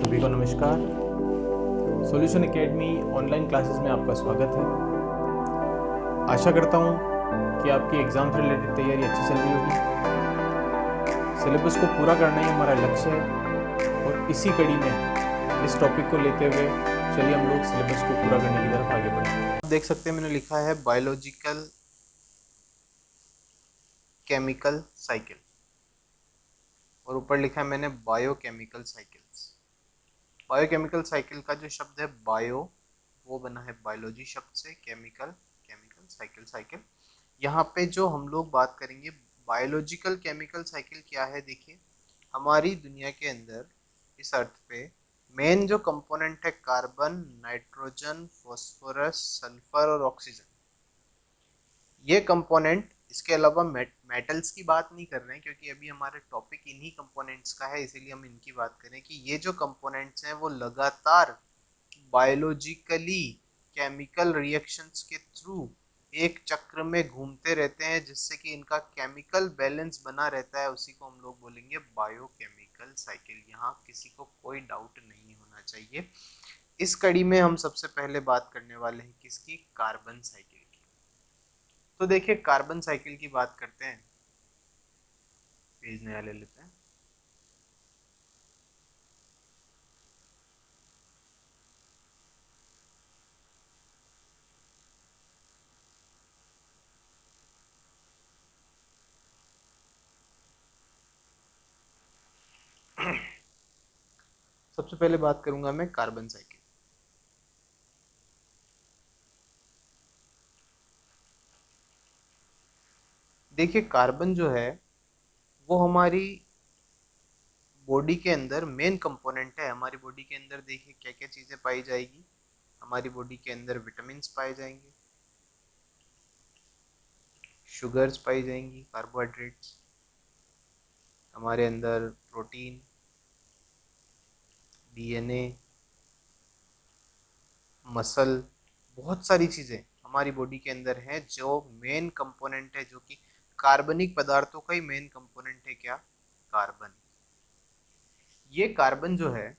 सभी को नमस्कार। सॉल्यूशन एकेडमी ऑनलाइन क्लासेस में आपका स्वागत है। आशा करता हूँ कि आपकी एग्ज़ाम से रिलेटेड तैयारी अच्छी चल रही होगी। सिलेबस को पूरा करना ही हमारा लक्ष्य है और इसी कड़ी में इस टॉपिक को लेते हुए चलिए हम लोग सिलेबस को पूरा करने की तरफ आगे बढ़ें। आप देख सकते हैं मैंने लिखा है बायोलॉजिकल केमिकल साइकिल और ऊपर लिखा है मैंने बायोकेमिकल साइकिल्स। बायोकेमिकल साइकिल का जो शब्द है बायो वो बना है बायोलॉजी शब्द से, केमिकल केमिकल साइकिल साइकिल। यहाँ पे जो हम लोग बात करेंगे बायोलॉजिकल केमिकल साइकिल क्या है। देखिए हमारी दुनिया के अंदर इस अर्थ पे मेन जो कंपोनेंट है कार्बन, नाइट्रोजन, फॉस्फोरस, सल्फर और ऑक्सीजन, ये कंपोनेंट, इसके अलावा मेटल्स की बात नहीं कर रहे हैं क्योंकि अभी हमारे टॉपिक इन्हीं कंपोनेंट्स का है, इसीलिए हम इनकी बात करें कि ये जो कंपोनेंट्स हैं वो लगातार बायोलॉजिकली केमिकल रिएक्शंस के थ्रू एक चक्र में घूमते रहते हैं जिससे कि इनका केमिकल बैलेंस बना रहता है। उसी को हम लोग बोलेंगे बायोकेमिकल साइकिल। यहाँ किसी को कोई डाउट नहीं होना चाहिए। इस कड़ी में हम सबसे पहले बात करने वाले हैं किसकी, कार्बन साइकिल की। तो देखिए कार्बन साइकिल की बात करते हैं, पेज नया ले लेते हैं। सबसे पहले बात करूंगा मैं कार्बन साइकिल। देखिए कार्बन जो है वो हमारी बॉडी के अंदर मेन कंपोनेंट है। हमारी बॉडी के अंदर देखिए क्या क्या चीजें पाई जाएगी। हमारी बॉडी के अंदर विटामिन पाए जाएंगे, शुगर्स पाई जाएंगी, कार्बोहाइड्रेट्स, हमारे अंदर प्रोटीन, डीएनए, मसल, बहुत सारी चीजें हमारी बॉडी के अंदर हैं जो मेन कंपोनेंट है, जो कि कार्बनिक पदार्थों का ही मेन कंपोनेंट है। क्या, कार्बन। ये कार्बन जो है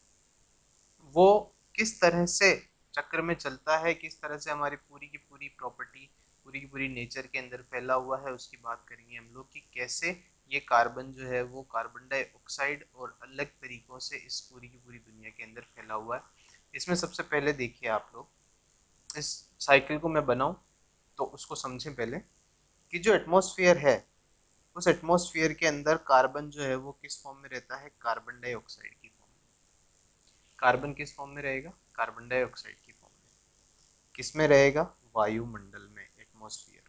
वो किस तरह से चक्र में चलता है, किस तरह से हमारी पूरी की पूरी प्रॉपर्टी, पूरी की पूरी नेचर के अंदर फैला हुआ है, उसकी बात करेंगे हम लोग कि कैसे ये कार्बन जो है वो कार्बन डाइऑक्साइड और अलग तरीकों से इस पूरी की पूरी दुनिया के अंदर फैला हुआ है। इसमें सबसे पहले देखिए आप लोग, इस साइकिल को मैं बनाऊं तो उसको समझें पहले कि जो एटमॉस्फेयर है उस एटमॉस्फेयर के अंदर कार्बन जो है वो किस फॉर्म में रहता है, कार्बन डाइऑक्साइड की फॉर्म में। कार्बन किस फॉर्म में रहेगा, कार्बन डाइऑक्साइड की फॉर्म में। किस में रहेगा, वायुमंडल में, एटमॉस्फेयर में।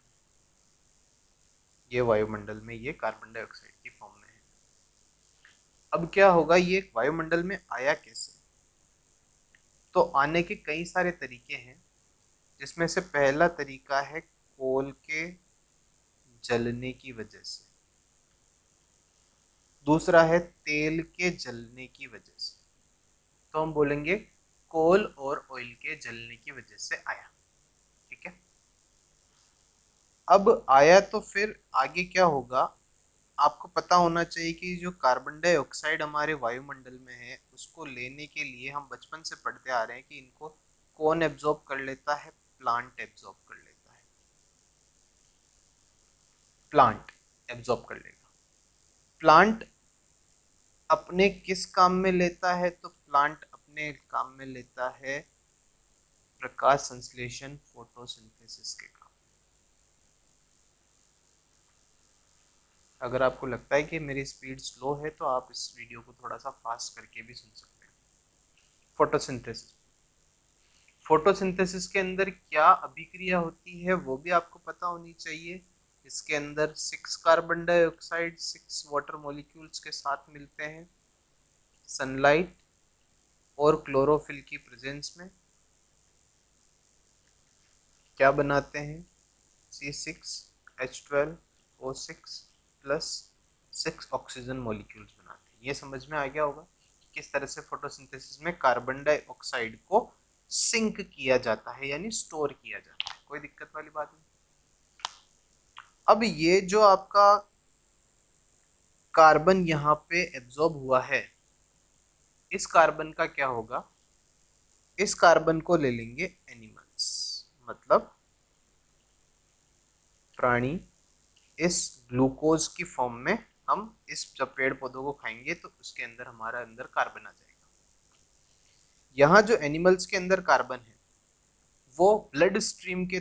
ये वायुमंडल में ये कार्बन डाइऑक्साइड की फॉर्म में है। अब क्या होगा, ये वायुमंडल में आया कैसे, तो आने के कई सारे तरीके हैं, जिसमें से पहला तरीका है कोल के जलने की वजह से, दूसरा है तेल के जलने की वजह से। तो हम बोलेंगे कोल और ऑयल के जलने की वजह से आया। ठीक है, अब आया तो फिर आगे क्या होगा, आपको पता होना चाहिए कि जो कार्बन डाइऑक्साइड हमारे वायुमंडल में है उसको लेने के लिए हम बचपन से पढ़ते आ रहे हैं कि इनको कौन एब्जॉर्ब कर लेता है, प्लांट एब्जॉर्ब कर लेता है। प्लांट एब्जॉर्ब कर लेगा। प्लांट अपने किस काम में लेता है, तो प्लांट अपने काम में लेता है प्रकाश संश्लेषण, फोटोसिंथेसिस के काम। अगर आपको लगता है कि मेरी स्पीड स्लो है तो आप इस वीडियो को थोड़ा सा फास्ट करके भी सुन सकते हैं। फोटोसिंथेसिस, फोटोसिंथेसिस के अंदर क्या अभिक्रिया होती है वो भी आपको पता होनी चाहिए। इसके अंदर 6 कार्बन डाइऑक्साइड 6 वाटर मॉलिक्यूल्स के साथ मिलते हैं सनलाइट और क्लोरोफिल की प्रेजेंस में। क्या बनाते हैं, C6H12O6 प्लस 6 ऑक्सीजन मॉलिक्यूल्स बनाते हैं। ये समझ में आ गया होगा कि किस तरह से फोटोसिंथेसिस में कार्बन डाइऑक्साइड को सिंक किया जाता है, यानी स्टोर किया जाता है। कोई दिक्कत वाली बात नहीं। अब ये जो आपका कार्बन यहाँ पे एब्जॉर्ब हुआ है, इस कार्बन का क्या होगा, इस कार्बन को ले लेंगे एनिमल्स, मतलब प्राणी। इस ग्लूकोज की फॉर्म में हम इस जब पेड़ पौधों को खाएंगे तो उसके अंदर हमारा अंदर कार्बन आ जाएगा। यहाँ जो एनिमल्स के अंदर कार्बन है वो ब्लड स्ट्रीम के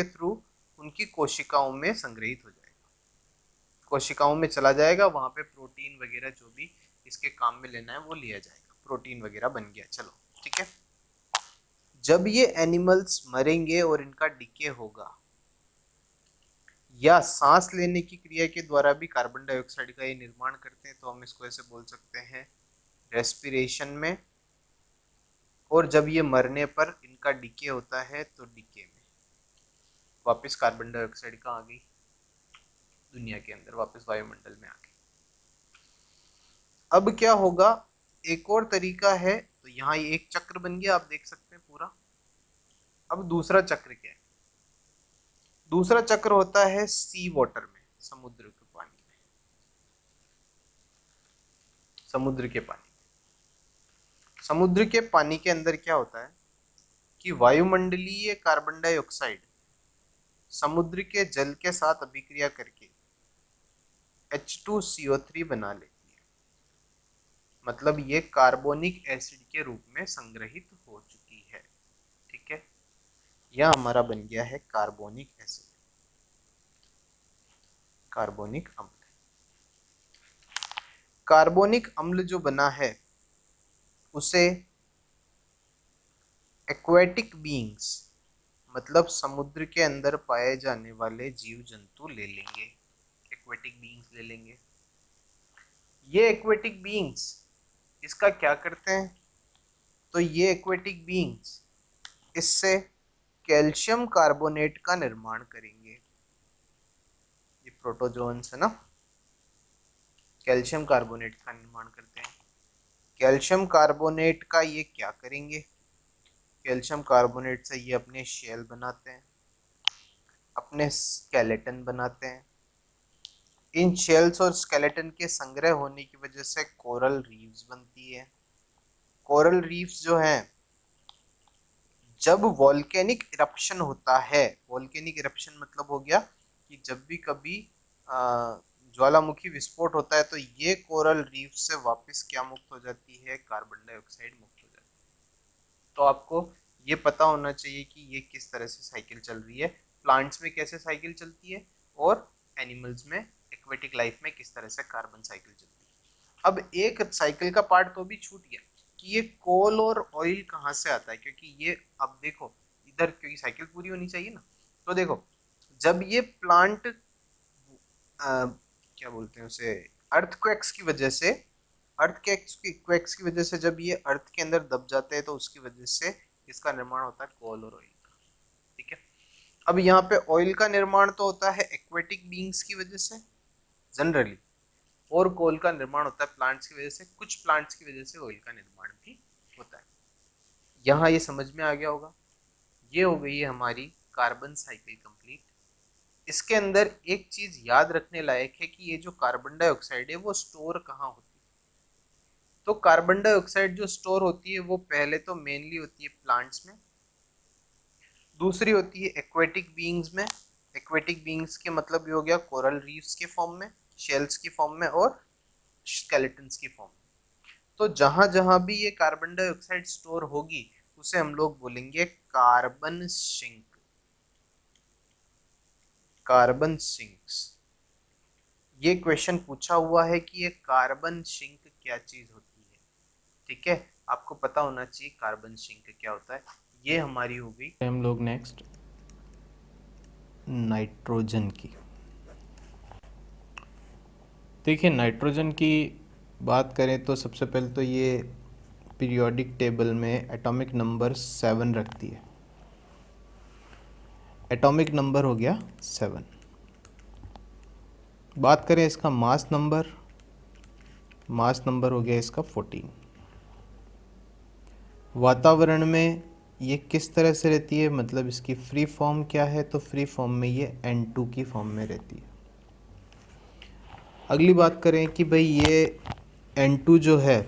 थ्रू उनकी कोशिकाओं में संग्रहित हो जाएगा, कोशिकाओं में चला जाएगा, वहां पे प्रोटीन वगैरह जो भी इसके काम में लेना है वो लिया जाएगा, प्रोटीन वगैरह बन गया। चलो ठीक है। जब ये एनिमल्स मरेंगे और इनका डिके होगा या सांस लेने की क्रिया के द्वारा भी कार्बन डाइऑक्साइड का ये निर्माण करते हैं, तो हम इसको ऐसे बोल सकते हैं रेस्पिरेशन में। और जब ये मरने पर इनका डिके होता है तो डिके में वापस कार्बन डाइऑक्साइड कहाँ आ गई, दुनिया के अंदर वापस वायुमंडल में आ गई। अब क्या होगा, एक और तरीका है, तो यहाँ ये एक चक्र बन गया, आप देख सकते हैं पूरा। अब दूसरा चक्र क्या है, दूसरा चक्र होता है सी वाटर में, समुद्र के पानी में, समुद्र के पानी। समुद्र के पानी के अंदर क्या होता है कि वायुमंडलीय कार्बन डाइऑक्साइड समुद्र के जल के साथ अभिक्रिया करके H2CO3 बना लेती है, मतलब ये कार्बोनिक एसिड के रूप में संग्रहित हो चुकी है। ठीक है, यह हमारा बन गया है कार्बोनिक एसिड, कार्बोनिक अम्ल। कार्बोनिक अम्ल जो बना है उसे एक्वेटिक बीइंग्स, मतलब समुद्र के अंदर पाए जाने वाले जीव जंतु ले लेंगे, एक्वेटिक बीइंग्स ले लेंगे। ये एक्वेटिक बीइंग्स इसका क्या करते हैं, तो ये एक्वेटिक बीइंग्स इससे कैल्शियम कार्बोनेट का निर्माण करेंगे। ये प्रोटोजोन्स है ना, कैल्शियम कार्बोनेट का निर्माण करते हैं। कैल्शियम कार्बोनेट का ये क्या करेंगे, कैल्शियम कार्बोनेट से ये अपने शेल बनाते हैं, अपने स्केलेटन बनाते हैं। इन शेल्स और स्केलेटन के संग्रह होने की वजह से कोरल रीफ्स बनती है। कोरल रीफ्स जो हैं, जब वॉल्केनिक इरप्शन होता है, वॉल्केनिक इरप्शन मतलब हो गया कि जब भी कभी ज्वालामुखी विस्फोट होता है तो ये कोरल रीफ से वापस क्या मुक्त हो जाती है, कार्बन डाइऑक्साइड मुक्त हो जाती है। तो आपको ये पता होना चाहिए कि ये किस तरह से साइकिल चल रही है, प्लांट्स में कैसे साइकिल चलती है और एनिमल्स में, एक्वेटिक लाइफ में किस तरह से कार्बन साइकिल चलती है। अब एक साइकिल का पार्ट तो भी छूट गया कि ये कोल और ऑयल कहाँ से आता है, क्योंकि ये अब देखो इधर, क्योंकि साइकिल पूरी होनी चाहिए ना, तो देखो जब ये प्लांट क्या बोलते हैं उसे, अर्थक्वेक्स की वजह से, अर्थक्वेक्स की वजह से जब ये अर्थ के अंदर दब जाते हैं तो उसकी वजह से इसका निर्माण होता है कोल और ऑयल का। ठीक है, अब यहाँ पे ऑयल का निर्माण तो होता है एक्वेटिक बीइंग्स की वजह से जनरली, और कोल का निर्माण होता है प्लांट्स की वजह से, कुछ प्लांट्स की वजह से ऑयल का निर्माण भी होता है। यहाँ ये समझ में आ गया होगा। ये हो गई है हमारी कार्बन साइकिल कंप्लीट। इसके अंदर एक चीज याद रखने लायक है कि ये जो कार्बन डाइऑक्साइड है वो स्टोर कहाँ होती है। तो कार्बन डाइऑक्साइड जो स्टोर होती है वो पहले तो मेनली होती है प्लांट्स में, दूसरी होती है एक्वेटिक बीइंग्स में। एक्वेटिक बीइंग्स के मतलब ये हो गया कोरल रीफ्स के फॉर्म में, शेल्स की फॉर्म में और स्केलेटन्स की फॉर्म में। तो जहां जहां भी ये कार्बन डाइऑक्साइड स्टोर होगी उसे हम लोग बोलेंगे कार्बन सिंक, कार्बन सिंक्स। ये क्वेश्चन पूछा हुआ है कि ये कार्बन सिंक क्या चीज होती है। ठीक है, आपको पता होना चाहिए कार्बन सिंक क्या होता है। ये हमारी हो गई। हम लोग नेक्स्ट नाइट्रोजन की, देखिए नाइट्रोजन की बात करें तो सबसे पहले तो ये पीरियोडिक टेबल में एटॉमिक नंबर 7 रखती है। एटॉमिक नंबर हो गया 7। बात करें इसका मास नंबर, मास नंबर हो गया इसका 14। वातावरण में ये किस तरह से रहती है, मतलब इसकी फ्री फॉर्म क्या है, तो फ्री फॉर्म में ये N2 की फॉर्म में रहती है। अगली बात करें कि भाई ये N2 जो है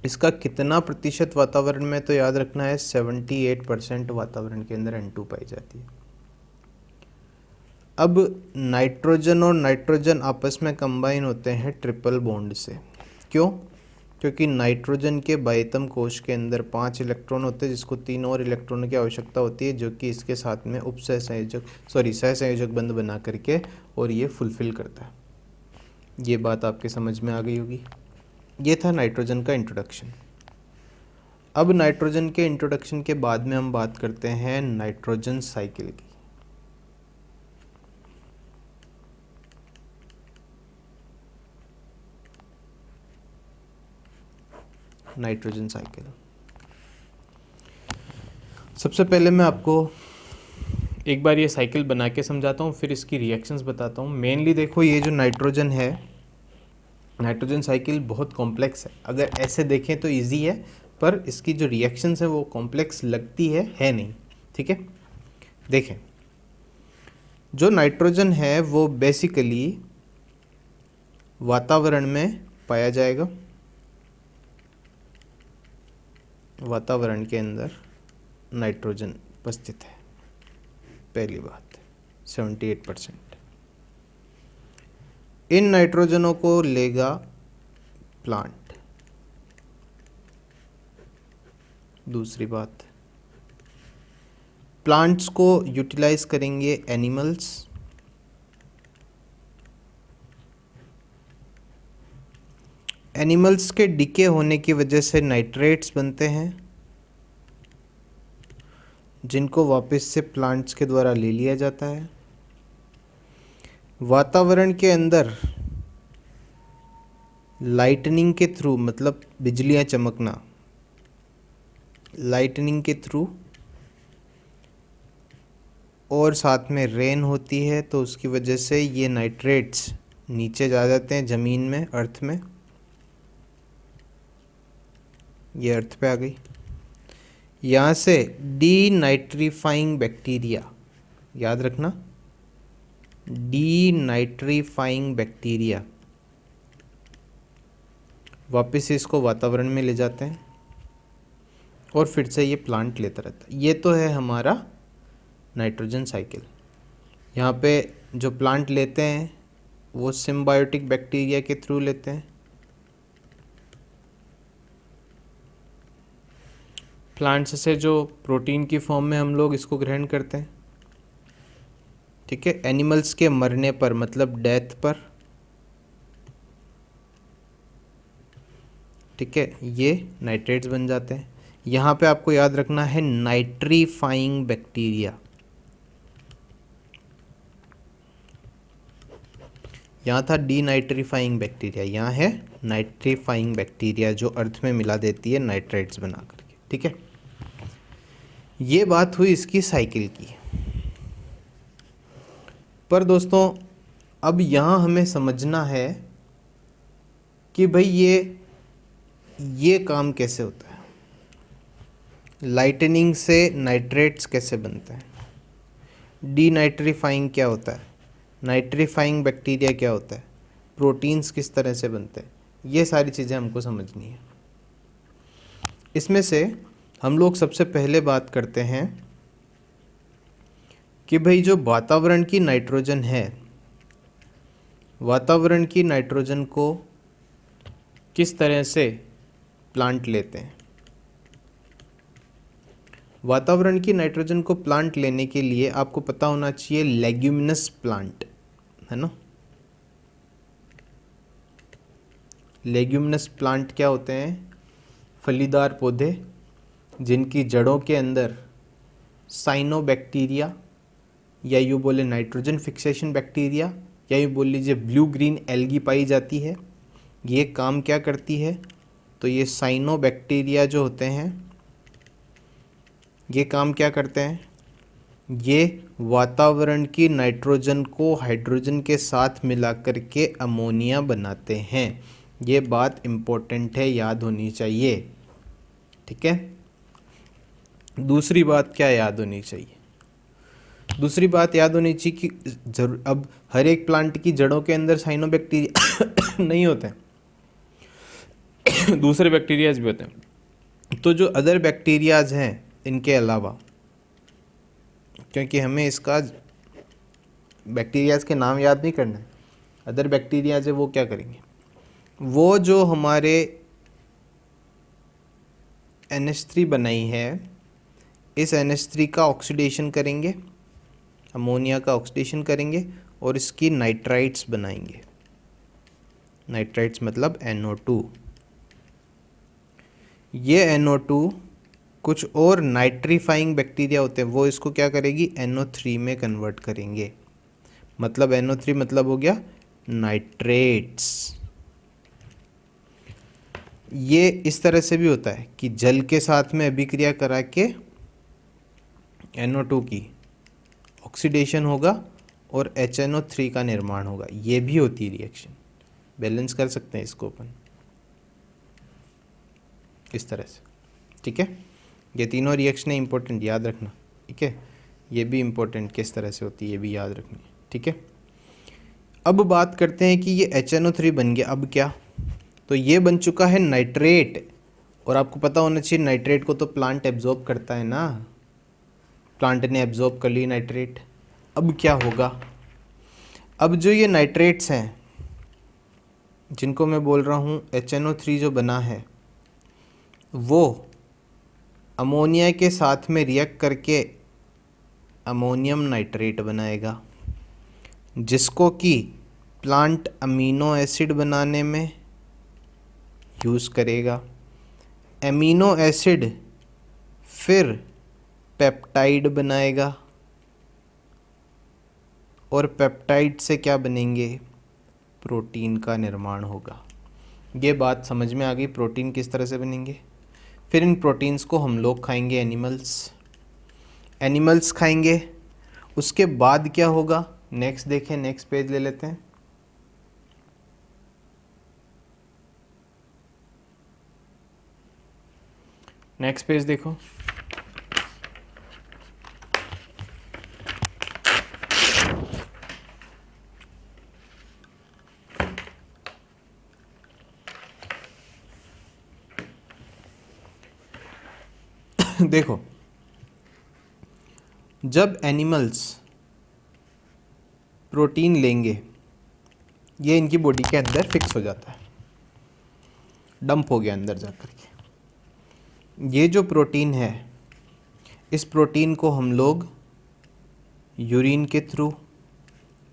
इसका कितना प्रतिशत वातावरण में, तो याद रखना है 78% वातावरण के अंदर N2 पाई जाती है। अब नाइट्रोजन और नाइट्रोजन आपस में कंबाइन होते हैं ट्रिपल बॉन्ड से। क्यों? क्योंकि नाइट्रोजन के बाह्यतम कोश के अंदर 5 इलेक्ट्रॉन होते हैं, जिसको 3 और इलेक्ट्रॉनों की आवश्यकता होती है, जो कि इसके साथ में सहसंयोजक बंध बना करके और ये फुलफिल करता है। ये बात आपके समझ में आ गई होगी। ये था नाइट्रोजन का इंट्रोडक्शन। अब नाइट्रोजन के इंट्रोडक्शन के बाद में हम बात करते हैं नाइट्रोजन साइकिल की। नाइट्रोजन साइकिल, सबसे पहले मैं आपको एक बार ये साइकिल बना के समझाता हूँ, फिर इसकी रिएक्शंस बताता हूँ। मेनली देखो, ये जो नाइट्रोजन है, नाइट्रोजन साइकिल बहुत कॉम्प्लेक्स है। अगर ऐसे देखें तो इजी है, पर इसकी जो रिएक्शंस है वो कॉम्प्लेक्स लगती है नहीं। ठीक है, देखें, जो नाइट्रोजन है वो बेसिकली वातावरण में पाया जाएगा। वातावरण के अंदर नाइट्रोजन उपस्थित है, पहली बात 78%। इन नाइट्रोजनों को लेगा प्लांट। दूसरी बात, प्लांट्स को यूटिलाइज करेंगे एनिमल्स। एनिमल्स के डिके होने की वजह से नाइट्रेट्स बनते हैं, जिनको वापस से प्लांट्स के द्वारा ले लिया जाता है। वातावरण के अंदर लाइटनिंग के थ्रू, मतलब बिजलियां चमकना, लाइटनिंग के थ्रू, और साथ में रेन होती है, तो उसकी वजह से ये नाइट्रेट्स नीचे जा जाते हैं ज़मीन में, अर्थ में। ये अर्थ पे आ गई। यहाँ से डीनाइट्रीफाइंग बैक्टीरिया, याद रखना, डीनाइट्रीफाइंग बैक्टीरिया वापस इसको वातावरण में ले जाते हैं और फिर से ये प्लांट लेता रहता है। ये तो है हमारा नाइट्रोजन साइकिल। यहाँ पे जो प्लांट लेते हैं वो सिम्बायोटिक बैक्टीरिया के थ्रू लेते हैं। प्लांट्स से जो प्रोटीन की फॉर्म में हम लोग इसको ग्रहण करते हैं। ठीक है, एनिमल्स के मरने पर, मतलब डेथ पर, ठीक है, ये नाइट्रेट्स बन जाते हैं। यहाँ पे आपको याद रखना है नाइट्रीफाइंग बैक्टीरिया। यहाँ था डीनाइट्रीफाइंग बैक्टीरिया, यहाँ है नाइट्रीफाइंग बैक्टीरिया, जो अर्थ में मिला देती है नाइट्रेट्स बना करके। ठीक है, ये बात हुई इसकी साइकिल की। पर दोस्तों, अब यहाँ हमें समझना है कि भाई ये काम कैसे होता है, लाइटनिंग से नाइट्रेट्स कैसे बनते हैं, डीनाइट्रीफाइंग क्या होता है, नाइट्रीफाइंग बैक्टीरिया क्या होता है, प्रोटीन्स किस तरह से बनते हैं, ये सारी चीज़ें हमको समझनी है। इसमें से हम लोग सबसे पहले बात करते हैं कि भाई जो वातावरण की नाइट्रोजन है, वातावरण की नाइट्रोजन को किस तरह से प्लांट लेते हैं। वातावरण की नाइट्रोजन को प्लांट लेने के लिए आपको पता होना चाहिए लेग्यूमिनस प्लांट, है ना। लेग्यूमिनस प्लांट क्या होते हैं? फलीदार पौधे जिनकी जड़ों के अंदर साइनोबैक्टीरिया, या यूँ बोले नाइट्रोजन फिक्सेशन बैक्टीरिया, या यूँ बोल लीजिए ब्लू ग्रीन एल्गी पाई जाती है। ये काम क्या करती है? तो ये साइनोबैक्टीरिया जो होते हैं, ये काम क्या करते हैं? ये वातावरण की नाइट्रोजन को हाइड्रोजन के साथ मिला करके अमोनिया बनाते हैं। ये बात इम्पोर्टेंट है, याद होनी चाहिए। ठीक है, दूसरी बात क्या याद होनी चाहिए? दूसरी बात याद होनी चाहिए कि अब हर एक प्लांट की जड़ों के अंदर साइनोबैक्टीरिया नहीं होते हैं, दूसरे बैक्टीरियाज भी होते हैं। तो जो अदर बैक्टीरियाज हैं इनके अलावा, क्योंकि हमें इसका बैक्टीरियाज के नाम याद नहीं करना है, अदर बैक्टीरियाज है वो क्या करेंगे, वो जो हमारे NH3 बनाई है, इस NH3 का ऑक्सीडेशन करेंगे, अमोनिया का ऑक्सीडेशन करेंगे और इसकी नाइट्राइट्स बनाएंगे। नाइट्राइट्स मतलब NO2। ये NO2 कुछ और नाइट्रीफाइंग बैक्टीरिया होते हैं, वो इसको क्या करेगी, NO3 में कन्वर्ट करेंगे। मतलब NO3 मतलब हो गया नाइट्रेट्स। ये इस तरह से भी होता है कि जल के साथ में अभिक्रिया करा के NO2 की ऑक्सीडेशन होगा और HNO3 का निर्माण होगा। ये भी होती है रिएक्शन, बैलेंस कर सकते हैं इसको अपन इस तरह से। ठीक है, ये तीनों रिएक्शनें इंपॉर्टेंट, याद रखना। ठीक है, ये भी इंपॉर्टेंट किस तरह से होती है ये भी याद रखनी है। ठीक है, अब बात करते हैं कि ये HNO3 बन गया, अब क्या, तो ये बन चुका है नाइट्रेट। और आपको पता होना चाहिए नाइट्रेट को तो प्लांट एब्जॉर्ब करता है ना, प्लांट ने एब्जॉर्ब कर ली नाइट्रेट। अब क्या होगा, अब जो ये नाइट्रेट्स हैं जिनको मैं बोल रहा हूँ HNO3 जो बना है, वो अमोनिया के साथ में रिएक्ट करके अमोनियम नाइट्रेट बनाएगा, जिसको कि प्लांट अमीनो एसिड बनाने में यूज़ करेगा। एमिनो एसिड फिर पेप्टाइड बनाएगा और पेप्टाइड से क्या बनेंगे, प्रोटीन का निर्माण होगा। ये बात समझ में आ गई, प्रोटीन किस तरह से बनेंगे। फिर इन प्रोटीन्स को हम लोग खाएंगे, एनिमल्स खाएंगे। उसके बाद क्या होगा, नेक्स्ट देखें, नेक्स्ट पेज ले लेते हैं। नेक्स्ट पेज देखो, देखो जब एनिमल्स प्रोटीन लेंगे, ये इनकी बॉडी के अंदर फिक्स हो जाता है, डंप हो गया अंदर जा कर के। ये जो प्रोटीन है, इस प्रोटीन को हम लोग यूरिन के थ्रू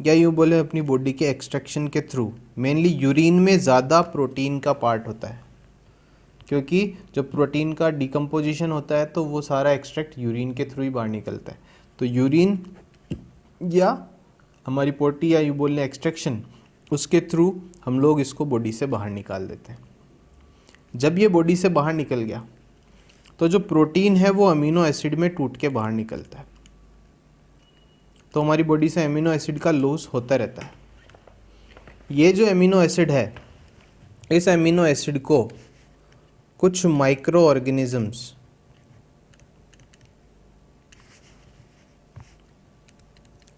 या यूँ बोले अपनी बॉडी के एक्सट्रैक्शन के थ्रू, मेनली यूरिन में ज़्यादा प्रोटीन का पार्ट होता है, क्योंकि जब प्रोटीन का डिकम्पोजिशन होता है तो वो सारा एक्सट्रैक्ट यूरिन के थ्रू ही बाहर निकलता है। तो यूरिन या हमारी पोटी या यूँ बोल लें एक्सट्रैक्शन, उसके थ्रू हम लोग इसको बॉडी से बाहर निकाल देते हैं। जब ये बॉडी से बाहर निकल गया तो जो प्रोटीन है वो अमीनो एसिड में टूट के बाहर निकलता है। तो हमारी बॉडी से अमीनो एसिड का लॉस होता रहता है। ये जो अमीनो एसिड है, इस अमीनो एसिड को कुछ माइक्रो ऑर्गेनिजम्स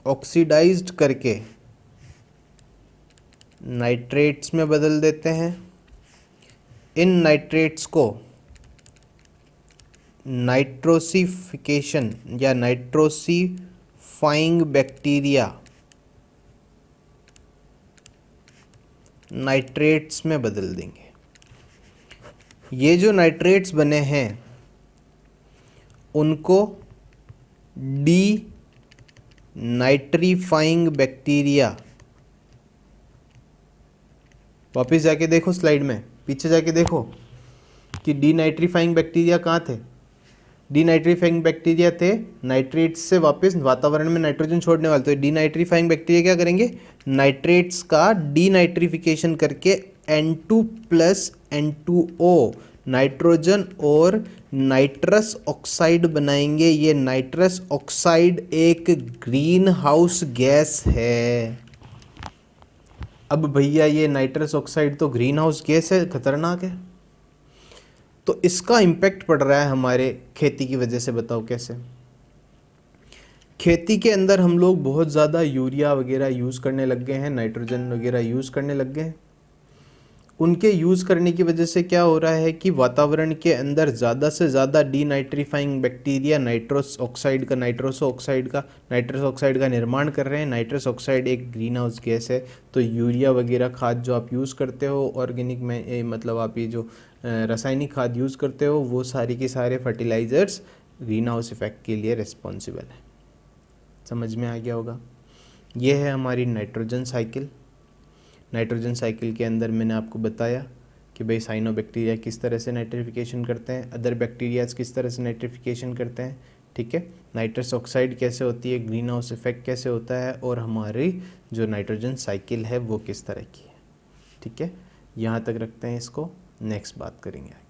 ऑक्सीडाइज्ड करके नाइट्रेट्स में बदल देते हैं। इन नाइट्रेट्स को नाइट्रोसिफिकेशन या नाइट्रोसिफाइंग बैक्टीरिया नाइट्रेट्स में बदल देंगे। ये जो नाइट्रेट्स बने हैं उनको डी नाइट्रीफाइंग बैक्टीरिया, वापस जाके देखो स्लाइड में, पीछे जाके देखो कि डी नाइट्रीफाइंग बैक्टीरिया कहाँ थे। डी नाइट्रीफाइंग बैक्टीरिया थे नाइट्रेट्स से वापस वातावरण में नाइट्रोजन छोड़ने वाले। तो डी नाइट्रीफाइंग बैक्टीरिया क्या करेंगे, नाइट्रेट्स का डी नाइट्रीफिकेशन करके N2 प्लस N2O नाइट्रोजन और नाइट्रस ऑक्साइड बनाएंगे। ये नाइट्रस ऑक्साइड एक ग्रीन हाउस गैस है। अब भैया ये नाइट्रस ऑक्साइड तो ग्रीन हाउस गैस है, खतरनाक है, तो इसका इम्पैक्ट पड़ रहा है हमारे खेती की वजह से। बताओ कैसे। खेती के अंदर हम लोग बहुत ज़्यादा यूरिया वगैरह यूज़ करने लग गए हैं, नाइट्रोजन वगैरह यूज़ करने लग गए हैं, उनके यूज़ करने की वजह से क्या हो रहा है कि वातावरण के अंदर ज़्यादा से ज़्यादा डीनाइट्रीफाइंग बैक्टीरिया नाइट्रस ऑक्साइड का निर्माण कर रहे हैं। नाइट्रस ऑक्साइड एक ग्रीन हाउस गैस है, तो यूरिया वगैरह खाद जो आप यूज़ करते हो ऑर्गेनिक में, मतलब आप ये जो रासायनिक खाद यूज़ करते हो, वो सारी के सारे फर्टिलाइज़र्स ग्रीन हाउस इफेक्ट के लिए रिस्पॉन्सिबल है। समझ में आ गया होगा। ये है हमारी नाइट्रोजन साइकिल। नाइट्रोजन साइकिल के अंदर मैंने आपको बताया कि भाई साइनोबैक्टीरिया किस तरह से नाइट्रिफिकेशन करते हैं, अदर बैक्टीरियाज किस तरह से नाइट्रिफिकेशन करते हैं, ठीक है, नाइट्रस ऑक्साइड कैसे होती है, ग्रीन हाउस इफेक्ट कैसे होता है, और हमारी जो नाइट्रोजन साइकिल है वो किस तरह की है। ठीक है, यहाँ तक रखते हैं इसको, नेक्स्ट बात करेंगे।